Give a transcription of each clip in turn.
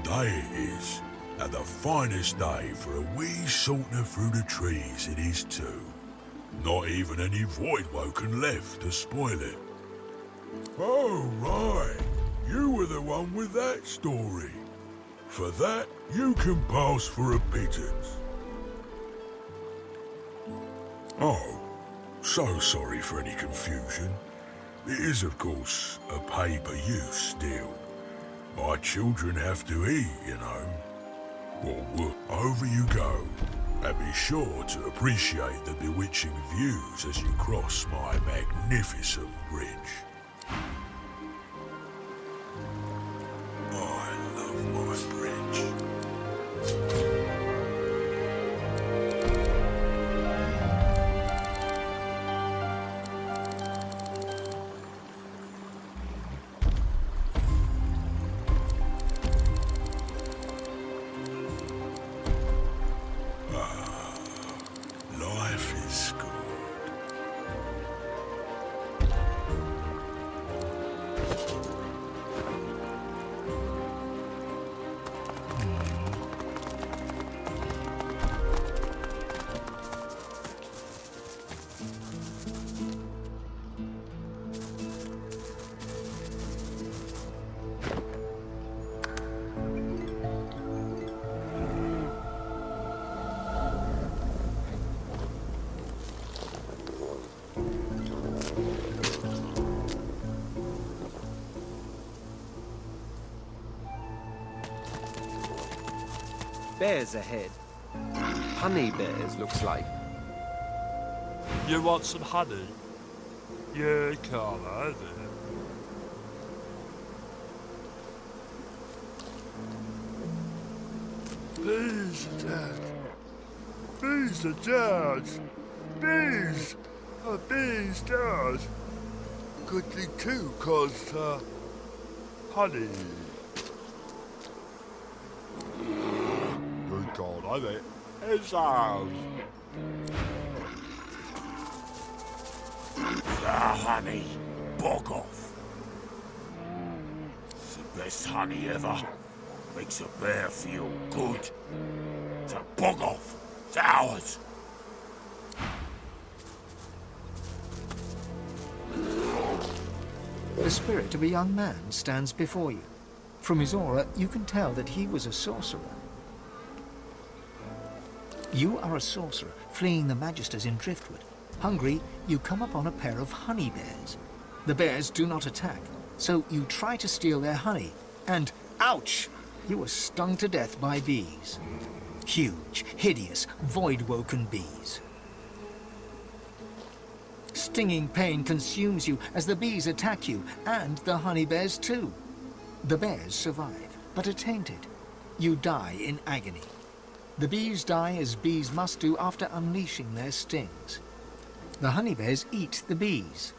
day it is. And the finest day for a wee saunter through the trees it is too. Not even any void-woken left to spoil it. Oh, right. You were the one with that story. For that, you can pass for a pittance. Oh, so sorry for any confusion. It is, of course, a pay-per-use deal. My children have to eat, you know. Well, over you go. And be sure to appreciate the bewitching views as you cross my magnificent bridge. I love my bridge. Life is good. Bears ahead. Honey bears, looks like. You want some honey? You can't have it. Bees are dead. Bees are dead. Bees! Bees dead. Good thing too, 'cause, honey. You can't have it. It's ours. The honey. Bog off. It's the best honey ever. Makes a bear feel good. So bog off. It's ours. The spirit of a young man stands before you. From his aura, you can tell that he was a sorcerer. You are a sorcerer fleeing the Magisters in Driftwood. Hungry, you come upon a pair of honey bears. The bears do not attack, so you try to steal their honey, and ouch! You are stung to death by bees. Huge, hideous, void-woken bees. Stinging pain consumes you as the bees attack you, and the honey bears too. The bears survive, but are tainted. You die in agony. The bees die as bees must do after unleashing their stings. The honey bears eat the bees.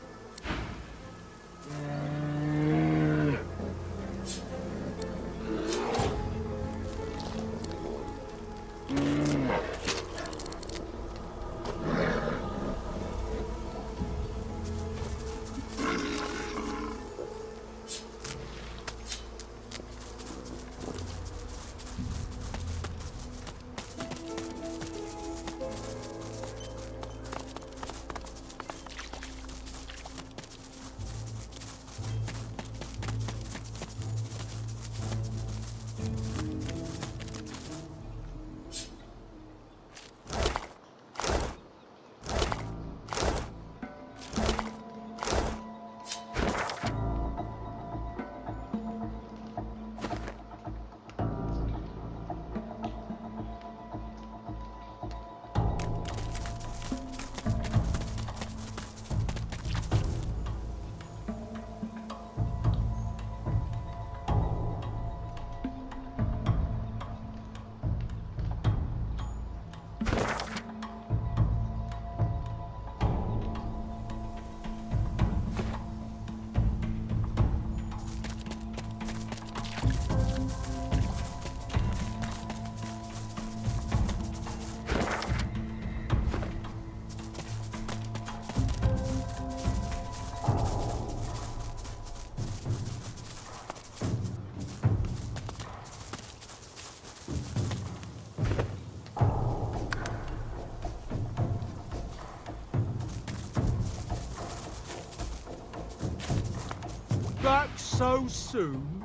so soon?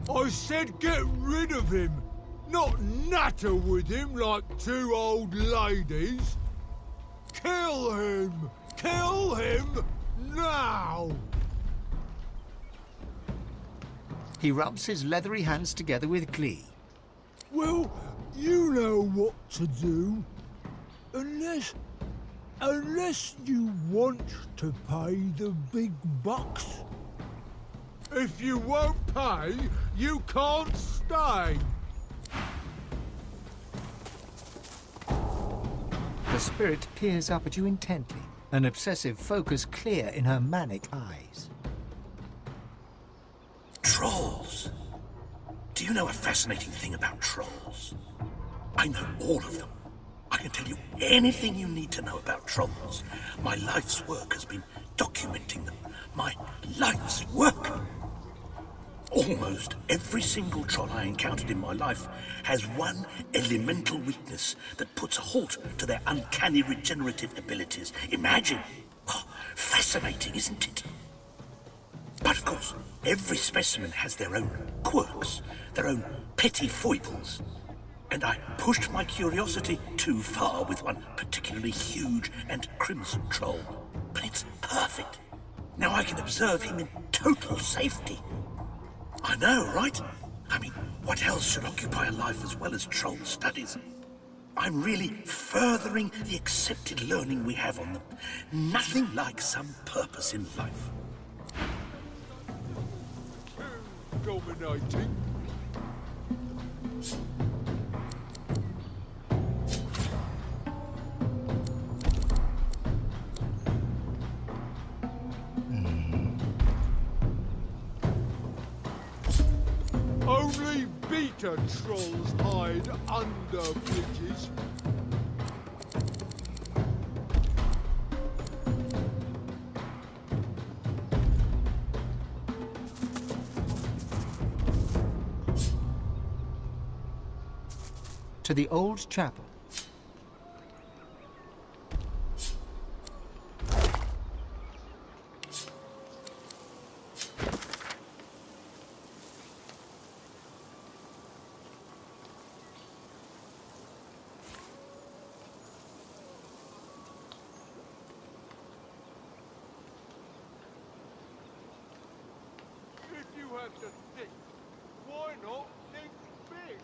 I said get rid of him, not natter with him like two old ladies. Kill him! Kill him now! He rubs his leathery hands together with glee. Well, you know what to do. Unless you want to pay the big bucks. If you won't pay, you can't stay. The spirit peers up at you intently, an obsessive focus clear in her manic eyes. Trolls. Do you know a fascinating thing about trolls? I know all of them. I can tell you anything you need to know about trolls. My life's work has been documenting them. My life's work! Almost every single troll I encountered in my life has one elemental weakness that puts a halt to their uncanny regenerative abilities. Imagine! Oh, fascinating, isn't it? But of course, every specimen has their own quirks, their own petty foibles. And I pushed my curiosity too far with one particularly huge and crimson troll. But it's perfect. Now I can observe him in total safety. I know, right? I mean, what else should occupy a life as well as troll studies? I'm really furthering the accepted learning we have on them. Nothing like some purpose in life. Dominating. Only beta trolls hide under bridges. To the old chapel. If you have to think, why not think big?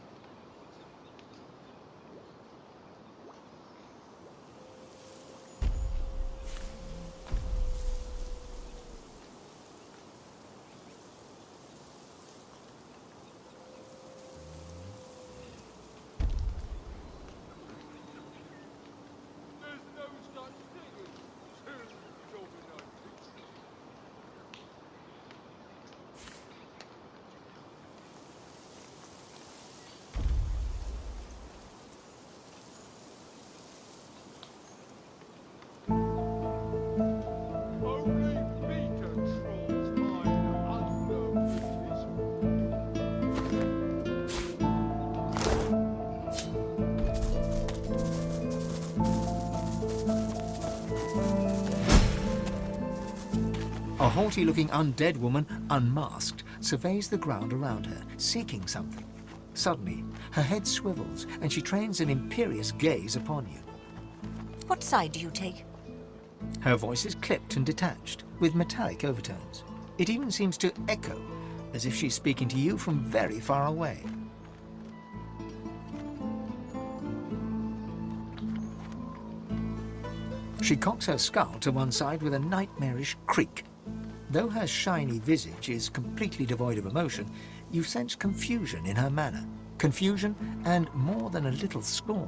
There's no such thing as too dominating. Only beta trolls hide under bridges. A haughty-looking undead woman, unmasked, surveys the ground around her, seeking something. Suddenly, her head swivels, and she trains an imperious gaze upon you. What side do you take? Her voice is clipped and detached, with metallic overtones. It even seems to echo, as if she's speaking to you from very far away. She cocks her skull to one side with a nightmarish creak. Though her shiny visage is completely devoid of emotion, you sense confusion in her manner. Confusion and more than a little scorn.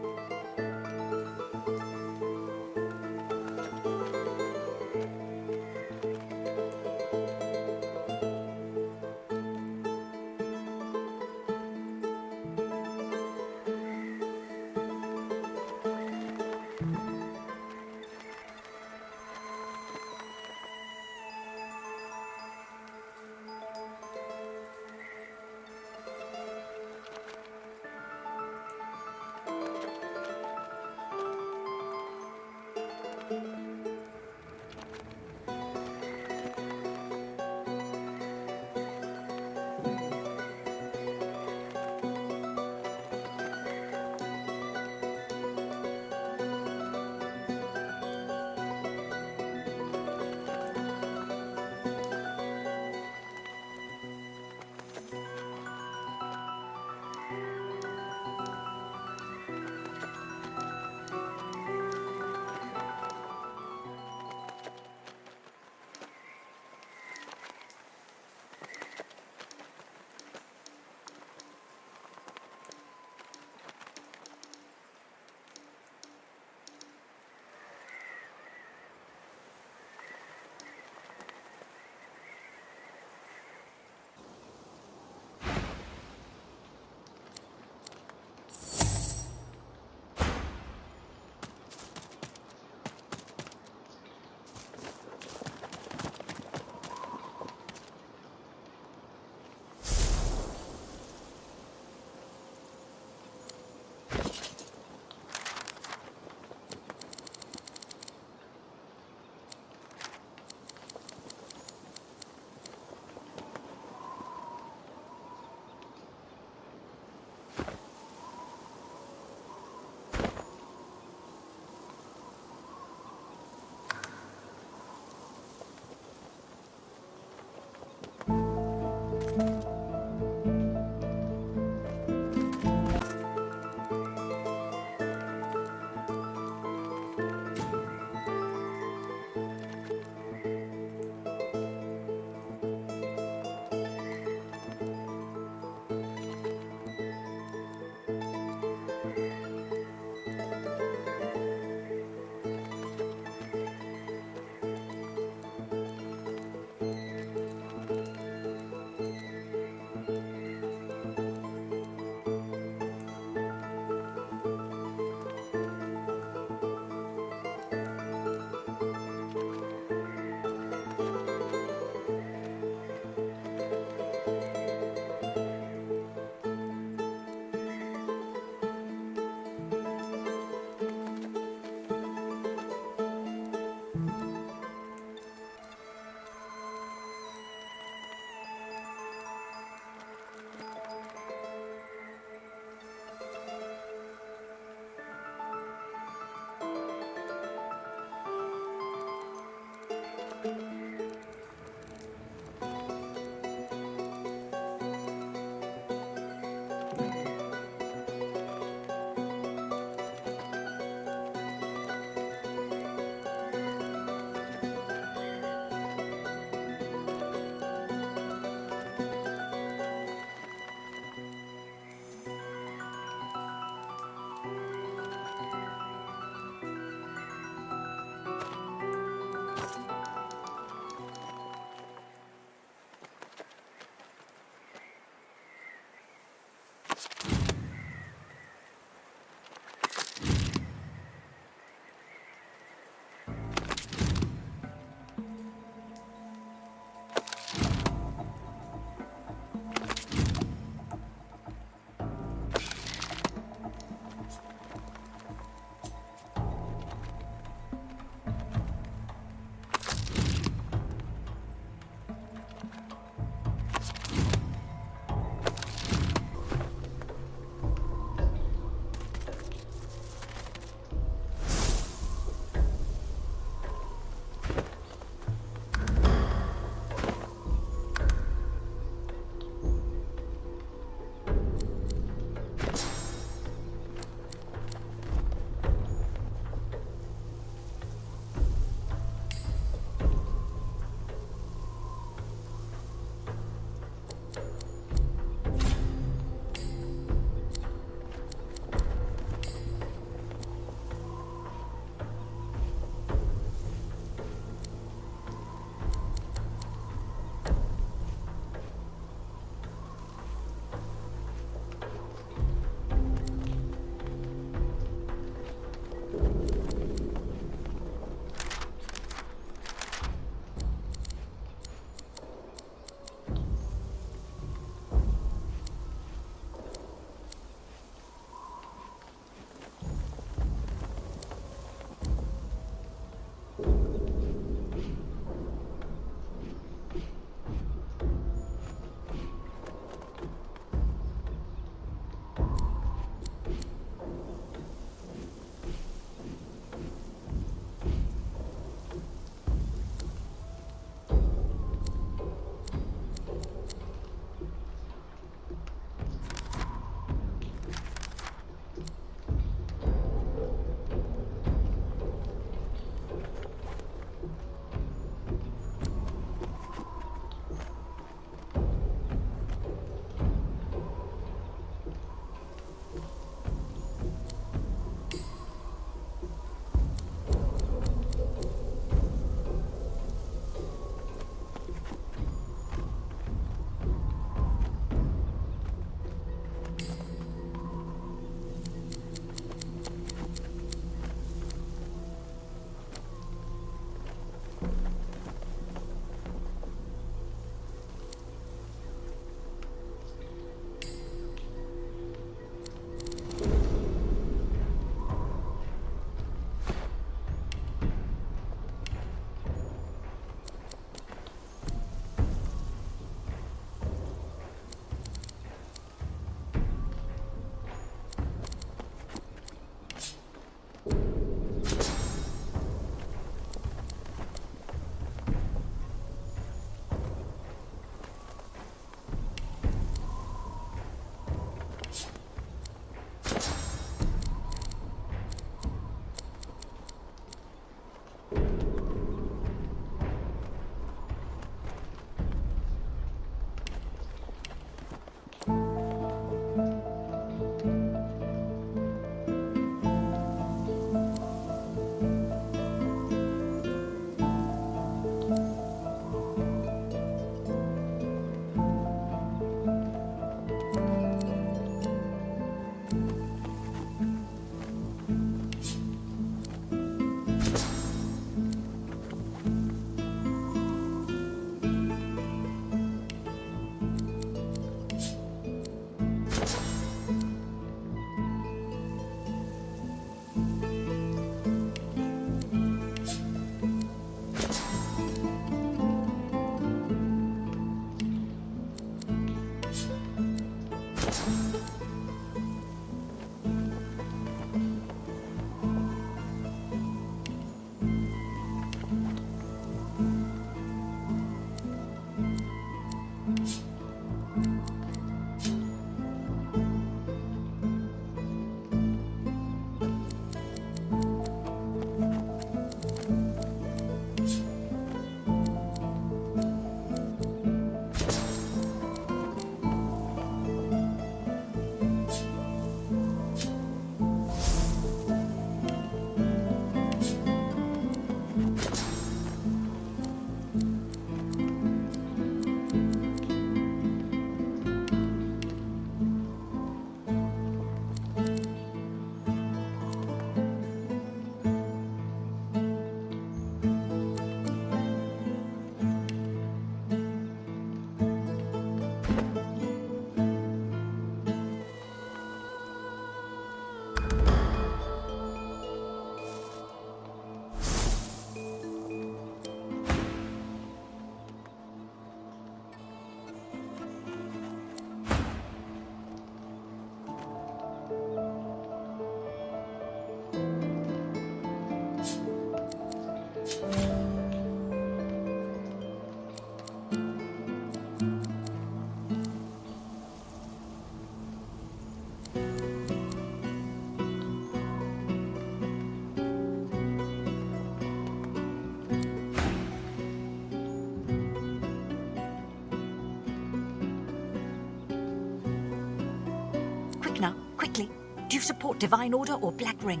Quickly, do you support Divine Order or Black Ring?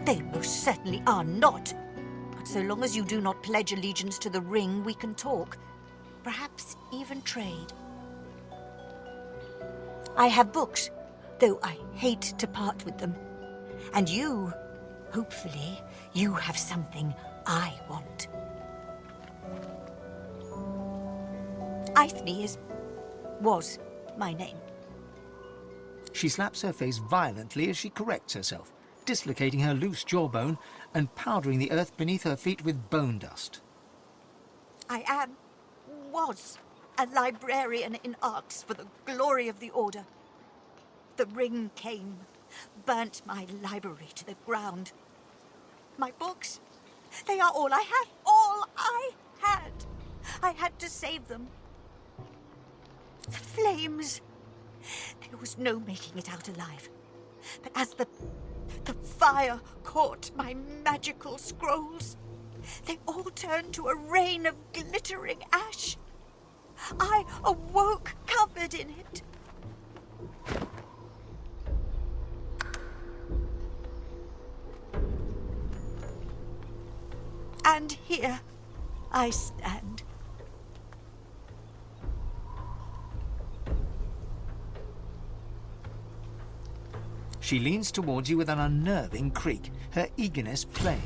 They most certainly are not. But so long as you do not pledge allegiance to the Ring, we can talk. Perhaps even trade. I have books, though I hate to part with them. And you, hopefully, you have something I want. Eithne was my name. She slaps her face violently as she corrects herself, dislocating her loose jawbone and powdering the earth beneath her feet with bone dust. I was a librarian in arts for the glory of the Order. The Ring came, burnt my library to the ground. My books, they are all I have, all I had. I had to save them. The flames, there was no making it out alive. But as the fire caught my magical scrolls, they all turned to a rain of glittering ash. I awoke covered in it. And here I stand. She leans towards you with an unnerving creak, her eagerness plain.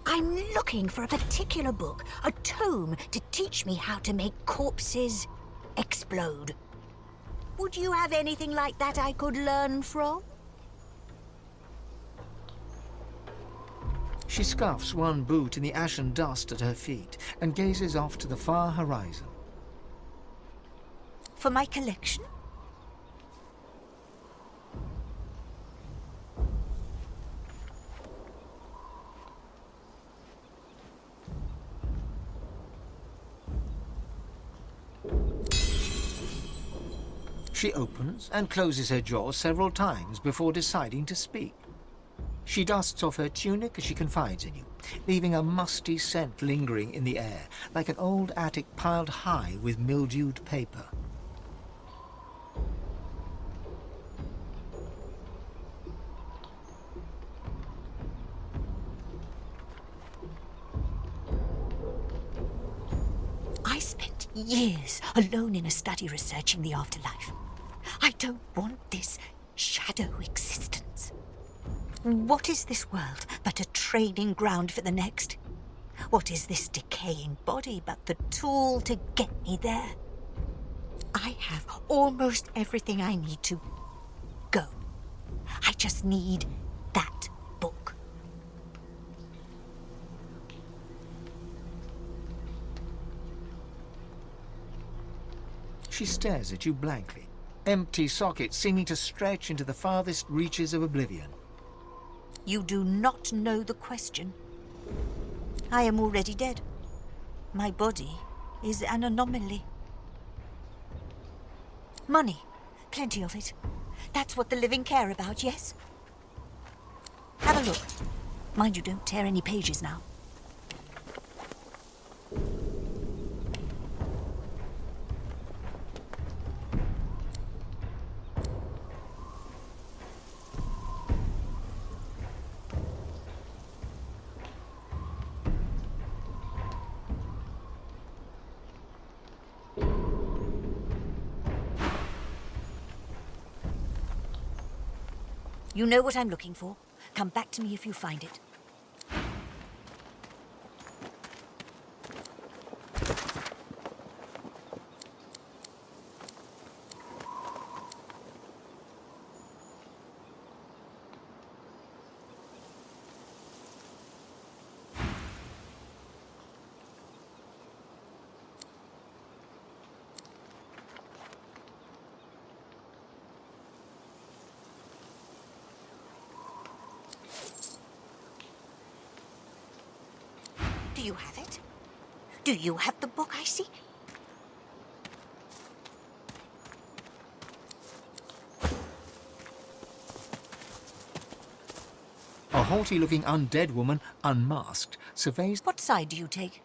I'm looking for a particular book, a tome to teach me how to make corpses explode. Would you have anything like that I could learn from? She scuffs one boot in the ashen dust at her feet and gazes off to the far horizon. For my collection? She opens and closes her jaw several times before deciding to speak. She dusts off her tunic as she confides in you, leaving a musty scent lingering in the air, like an old attic piled high with mildewed paper. I spent years alone in a study researching the afterlife. I don't want this shadow existence. What is this world but a training ground for the next? What is this decaying body but the tool to get me there? I have almost everything I need to go. I just need that book. She stares at you blankly, empty sockets seeming to stretch into the farthest reaches of oblivion. You do not know the question. I am already dead. My body is an anomaly. Money. Plenty of it. That's what the living care about, yes? Have a look. Mind you don't tear any pages now. You know what I'm looking for. Come back to me if you find it. Do you have it? Do you have the book I seek? haughty-looking undead woman, unmasked, surveys... What side do you take?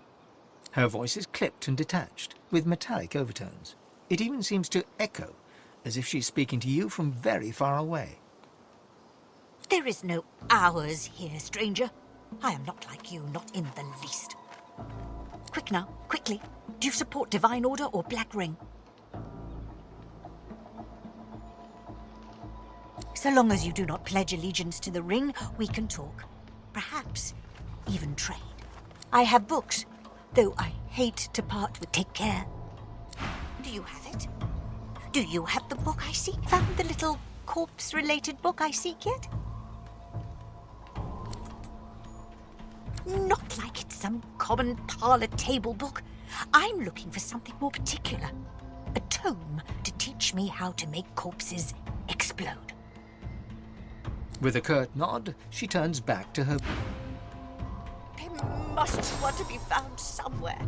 Her voice is clipped and detached, with metallic overtones. It even seems to echo, as if she's speaking to you from very far away. There is no ours here, stranger. I am not like you, not in the least. Quick now, quickly. Do you support Divine Order or Black Ring? So long as you do not pledge allegiance to the Ring, we can talk. Perhaps even trade. I have books, though I hate to part with. Take care. Do you have it? Do you have the book I seek? Found the little corpse-related book I seek yet? Not like it's some common parlor table book. I'm looking for something more particular. A tome to teach me how to make corpses explode. With a curt nod, she turns back to her... There must be one to be found somewhere.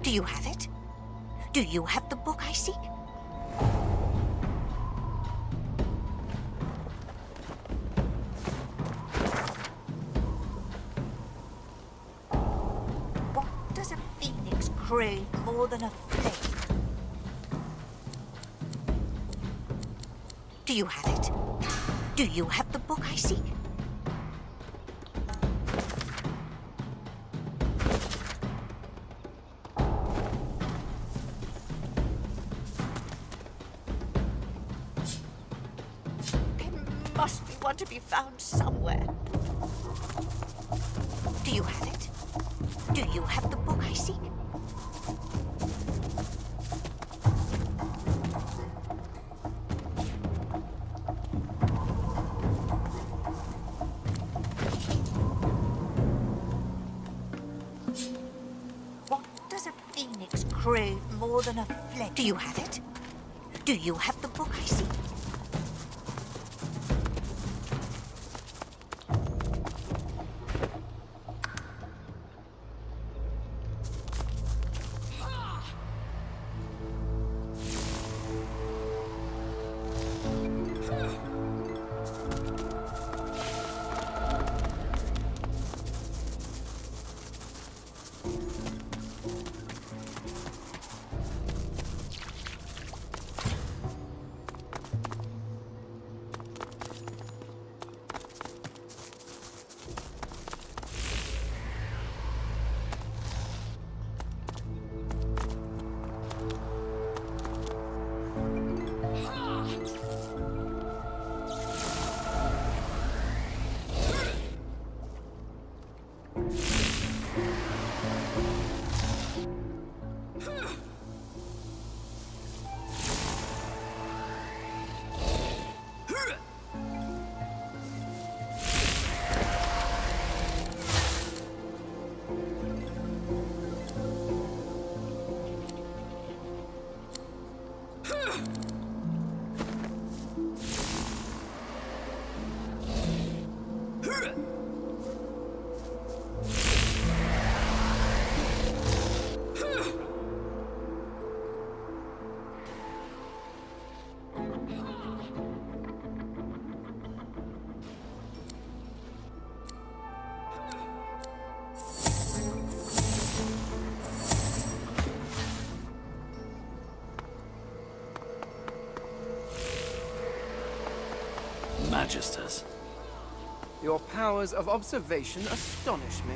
Do you have it? Do you have the book I seek? What does a phoenix crave more than a flame? Do you have it? Do you have the book I seek? Must be one to be found somewhere. Do you have it? Do you have the book I seek? What does a phoenix crave more than a flame? Do you have it? Do you have the book I seek? Magisters. Your powers of observation astonish me.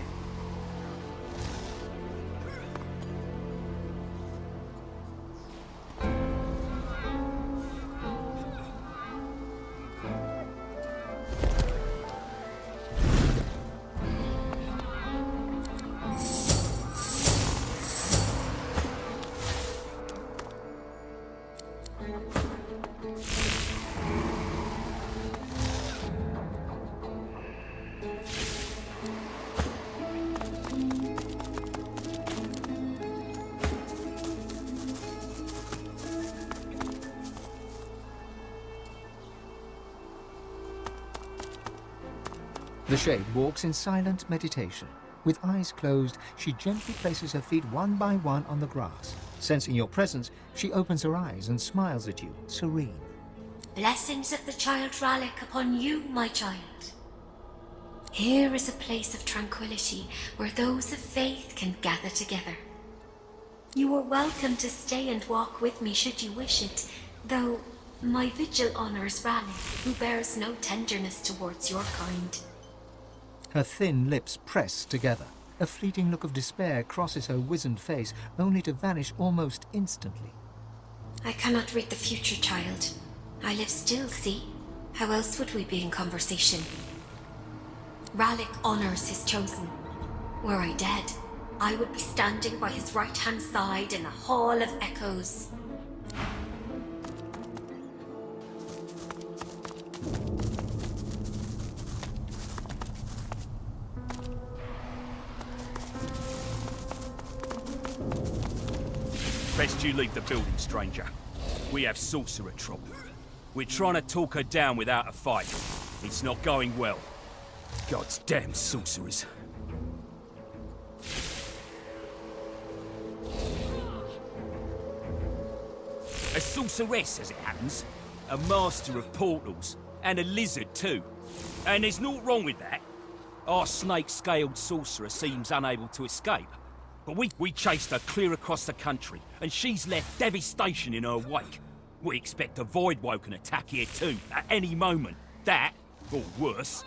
The shade walks in silent meditation. With eyes closed, she gently places her feet one by one on the grass. Sensing your presence, she opens her eyes and smiles at you, serene. Blessings of the child Rallick upon you, my child. Here is a place of tranquility where those of faith can gather together. You are welcome to stay and walk with me should you wish it, though my vigil honors Rallick, who bears no tenderness towards your kind. Her thin lips press together. A fleeting look of despair crosses her wizened face, only to vanish almost instantly. I cannot read the future, child. I live still, see? How else would we be in conversation? Rallick honors his chosen. Were I dead, I would be standing by his right-hand side in a hall of echoes. Best you leave the building, stranger. We have sorcerer trouble. We're trying to talk her down without a fight. It's not going well. God's damn sorcerers. A sorceress, as it happens. A master of portals. And a lizard, too. And there's naught wrong with that. Our snake-scaled sorcerer seems unable to escape. But we chased her clear across the country, and she's left devastation in her wake. We expect a Voidwoken attack here too, at any moment. That, or worse.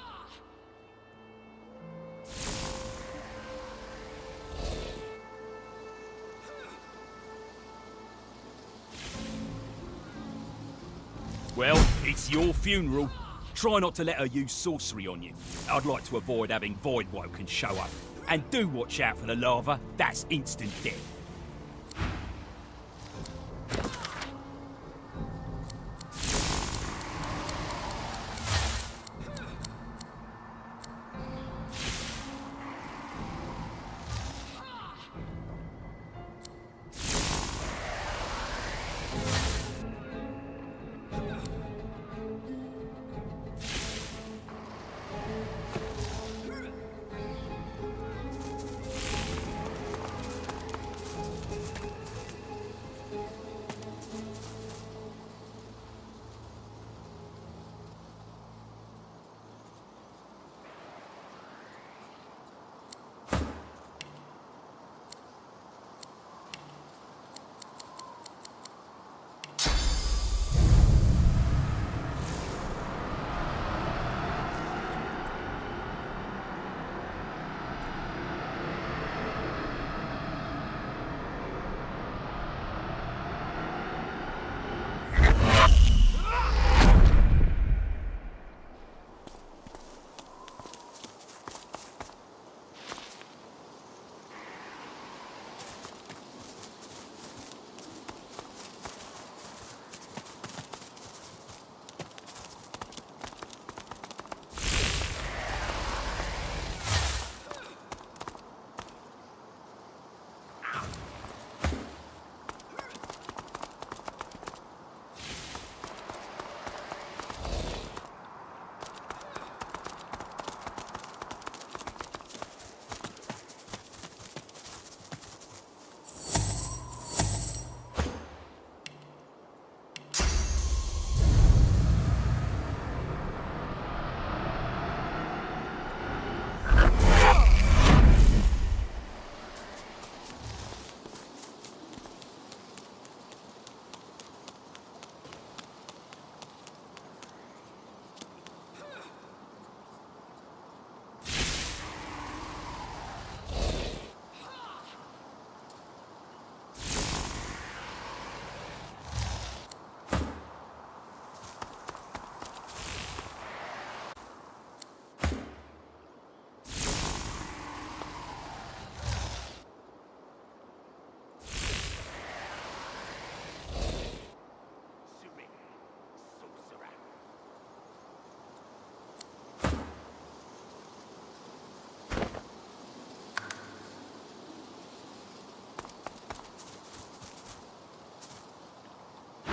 Well, it's your funeral. Try not to let her use sorcery on you. I'd like to avoid having Voidwoken show up. And do watch out for the lava. That's instant death.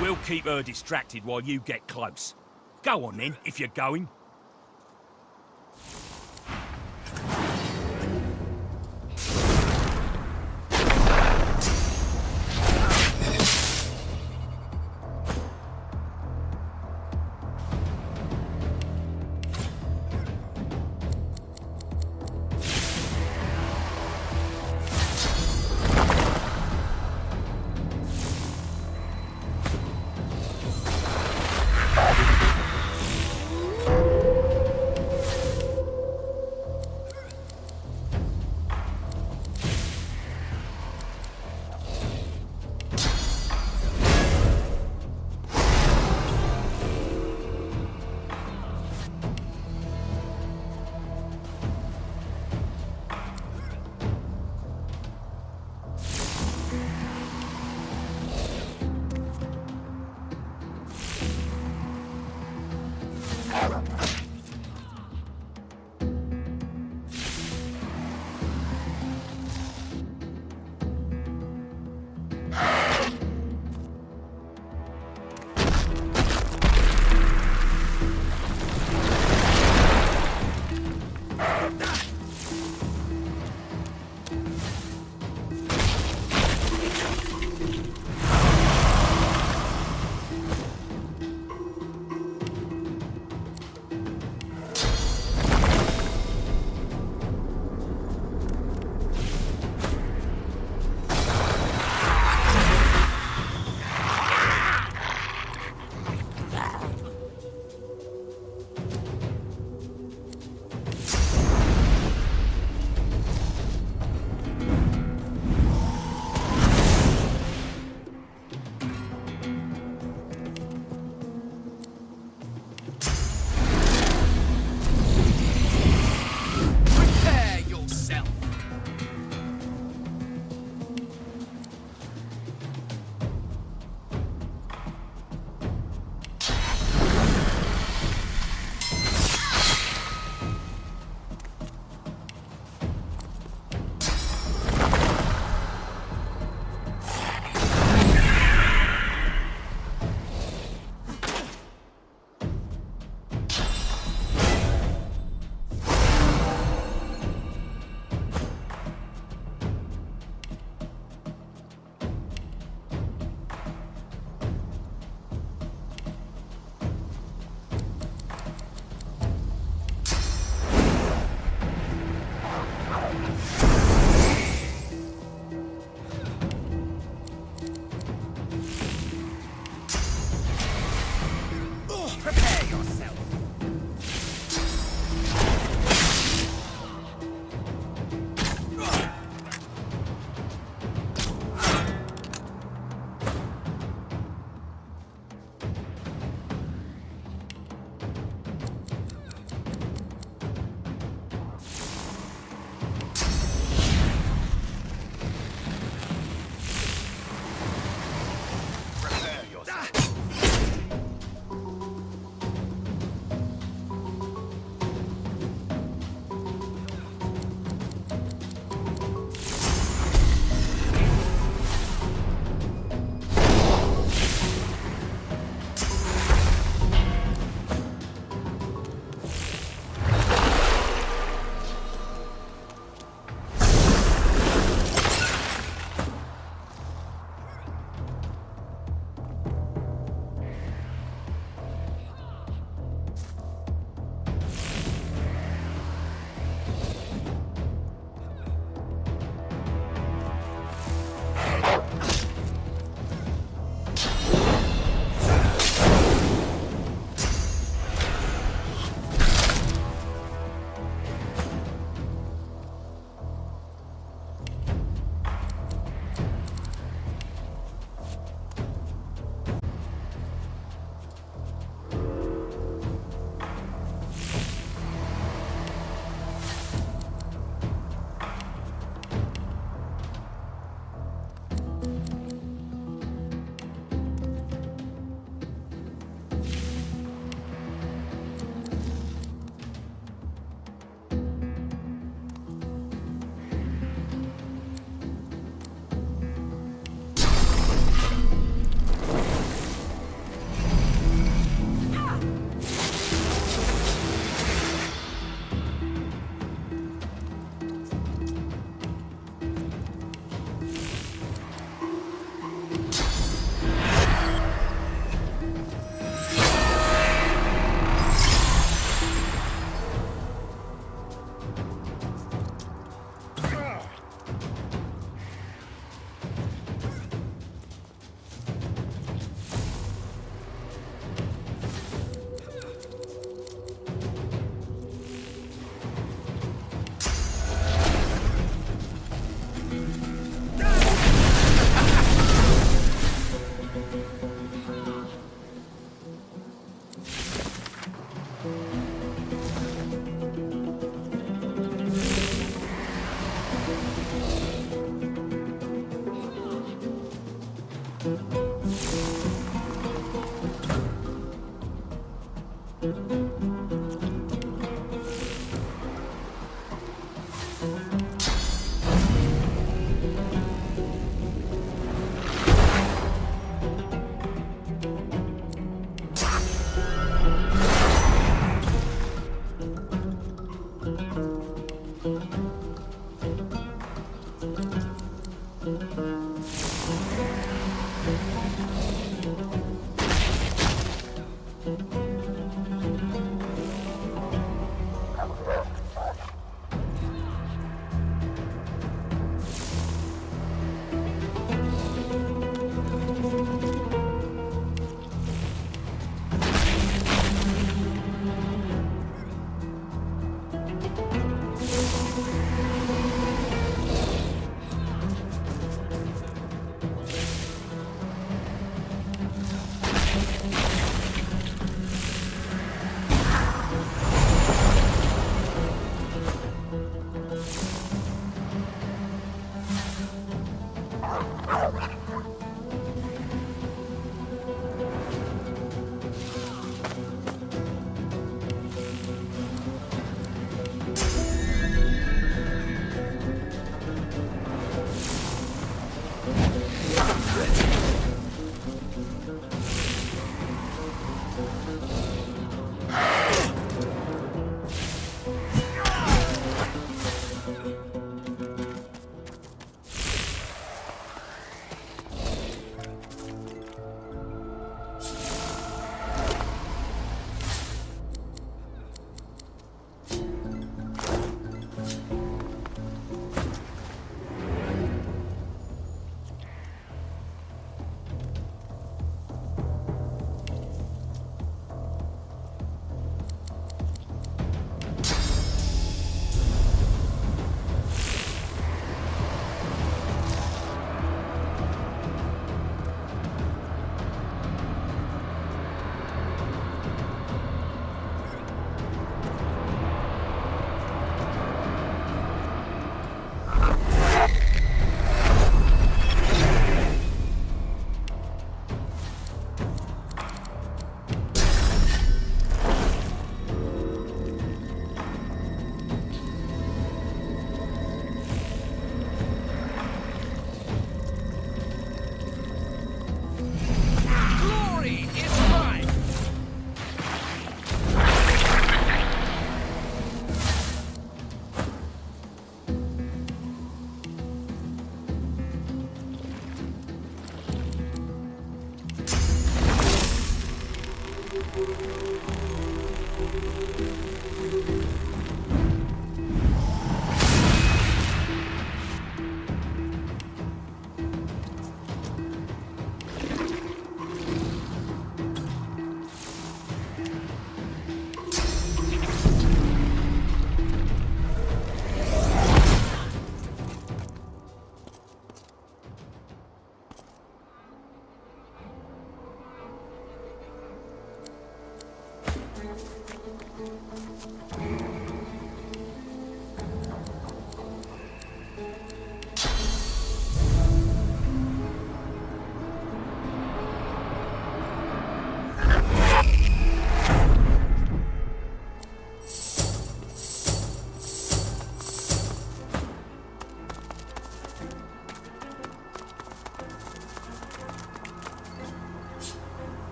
We'll keep her distracted while you get close. Go on then, if you're going.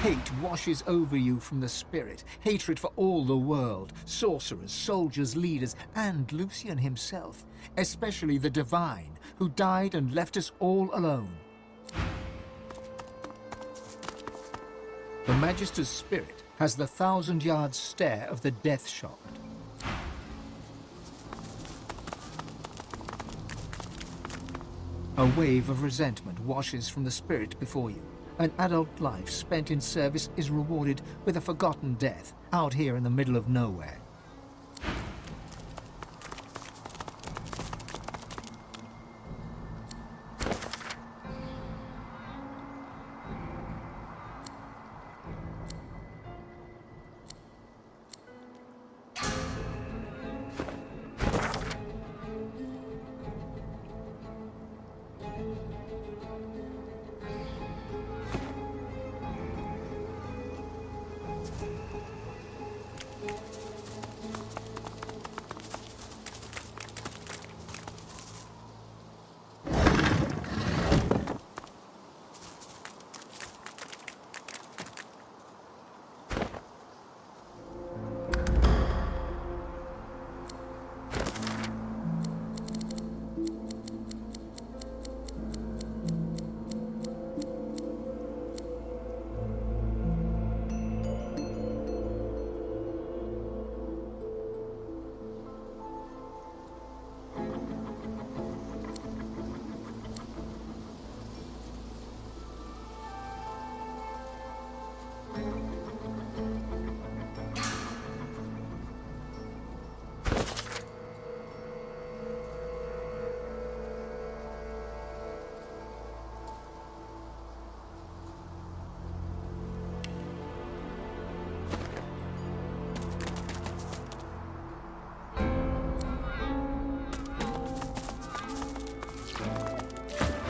Hate washes over you from the spirit. Hatred for all the world. Sorcerers, soldiers, leaders, and Lucian himself. Especially the Divine, who died and left us all alone. The Magister's spirit has the 1,000-yard stare of the death-shocked. A wave of resentment washes from the spirit before you. An adult life spent in service is rewarded with a forgotten death out here in the middle of nowhere.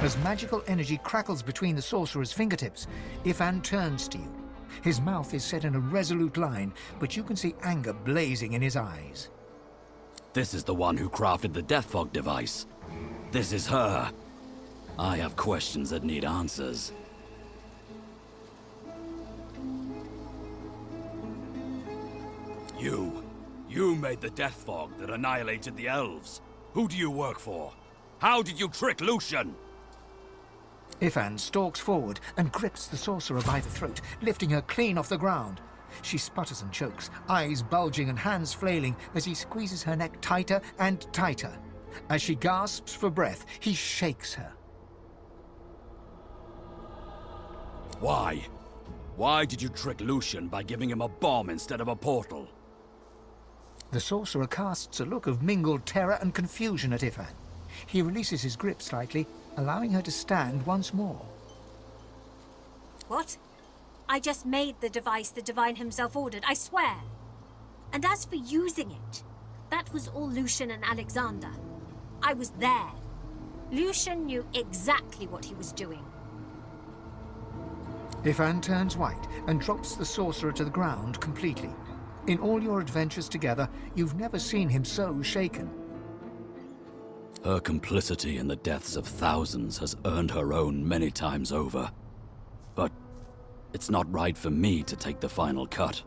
As magical energy crackles between the sorcerer's fingertips, Ifan turns to you. His mouth is set in a resolute line, but you can see anger blazing in his eyes. This is the one who crafted the Death Fog device. This is her. I have questions that need answers. You made the Death Fog that annihilated the elves. Who do you work for? How did you trick Lucian? Ifan stalks forward and grips the sorcerer by the throat, lifting her clean off the ground. She sputters and chokes, eyes bulging and hands flailing as he squeezes her neck tighter and tighter. As she gasps for breath, he shakes her. Why? Why did you trick Lucian by giving him a bomb instead of a portal? The sorcerer casts a look of mingled terror and confusion at Ifan. He releases his grip slightly, allowing her to stand once more. What? I just made the device the Divine himself ordered, I swear. And as for using it, that was all Lucian and Alexander. I was there. Lucian knew exactly what he was doing. Ifan turns white and drops the sorcerer to the ground completely. In all your adventures together, you've never seen him so shaken. Her complicity in the deaths of thousands has earned her own many times over. But it's not right for me to take the final cut.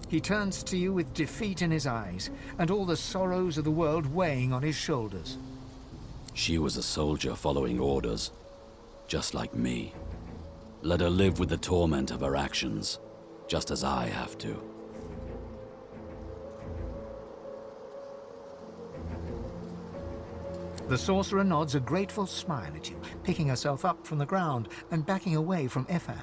He turns to you with defeat in his eyes, and all the sorrows of the world weighing on his shoulders. She was a soldier following orders, just like me. Let her live with the torment of her actions, just as I have to. The sorcerer nods a grateful smile at you, picking herself up from the ground and backing away from Ifan.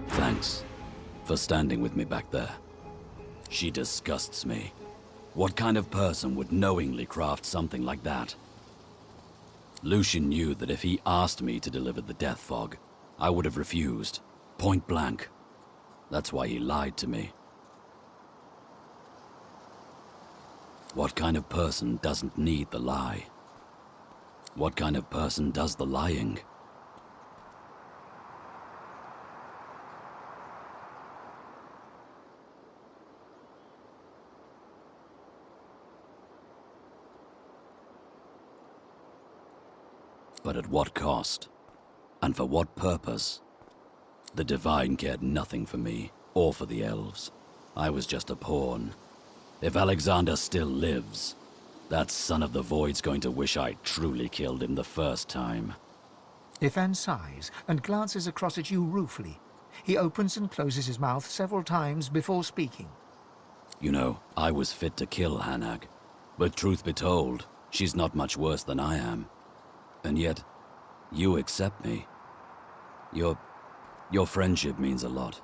Thanks for standing with me back there. She disgusts me. What kind of person would knowingly craft something like that? Lucian knew that if he asked me to deliver the Death Fog, I would have refused, point blank. That's why he lied to me. What kind of person doesn't need the lie? What kind of person does the lying? But at what cost? And for what purpose? The Divine cared nothing for me, or for the elves. I was just a pawn. If Alexander still lives, that son of the Void's going to wish I truly killed him the first time. Ifan sighs and glances across at you ruefully. He opens and closes his mouth several times before speaking. You know, I was fit to kill Hanag. But truth be told, she's not much worse than I am. And yet, you accept me. Your friendship means a lot.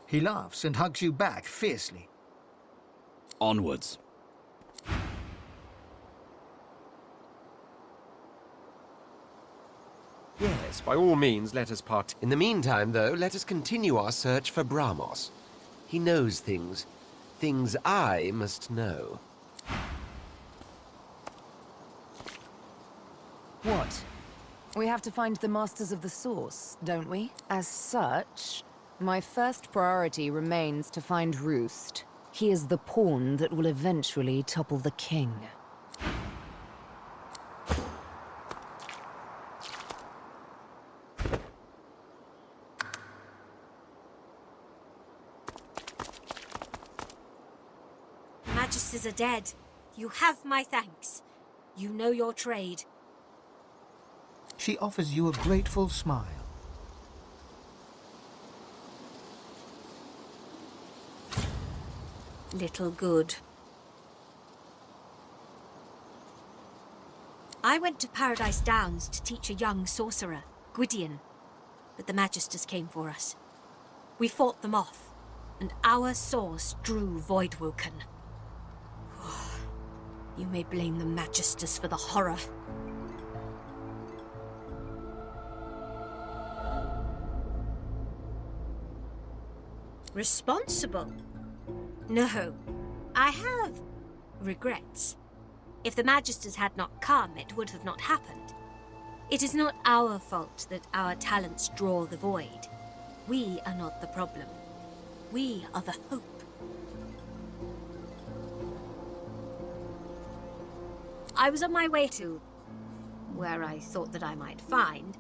He laughs and hugs you back fiercely. Onwards. Yes, by all means, let us part. In the meantime, though, let us continue our search for Bramos. He knows things. Things I must know. What? We have to find the Masters of the Source, don't we? As such, my first priority remains to find Roost. He is the pawn that will eventually topple the king. The Magisters are dead. You have my thanks. You know your trade. She offers you a grateful smile. Little good. I went to Paradise Downs to teach a young sorcerer, Gwydion, but the Magisters came for us. We fought them off, and our source drew Voidwoken. You may blame the Magisters for the horror. Responsible? No. I have regrets. If the Magisters had not come, it would have not happened. It is not our fault that our talents draw the void. We are not the problem. We are the hope. I was on my way to where I thought that I might find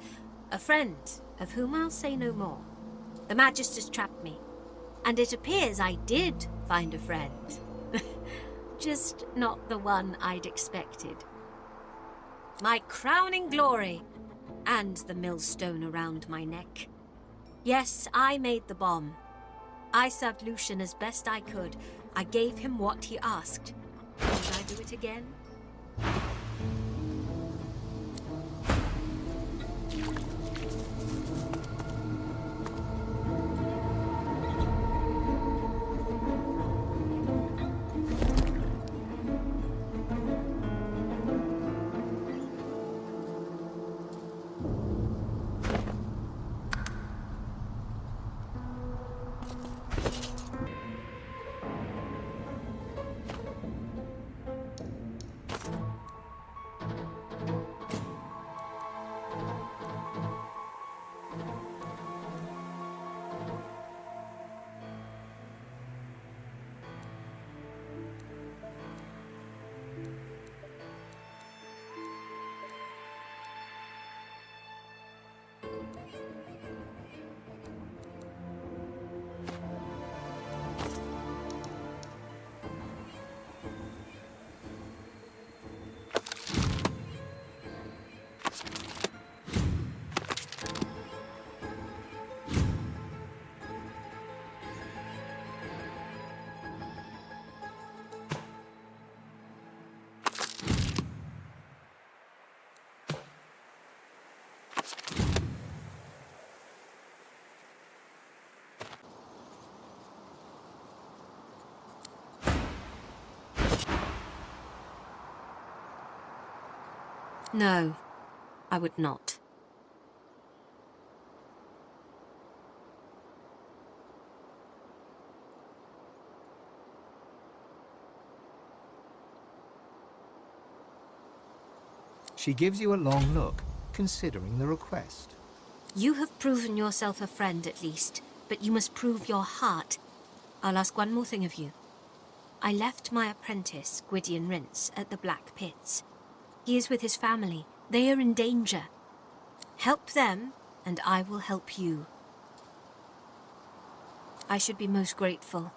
a friend of whom I'll say no more. The Magisters trapped me. And it appears I did find a friend. Just not the one I'd expected. My crowning glory, and the millstone around my neck. Yes, I made the bomb. I served Lucian as best I could. I gave him what he asked. Would I do it again? No, I would not. She gives you a long look, considering the request. You have proven yourself a friend, at least, but you must prove your heart. I'll ask one more thing of you. I left my apprentice, Gwydion Rince, at the Black Pits. He is with his family. They are in danger. Help them, and I will help you. I should be most grateful.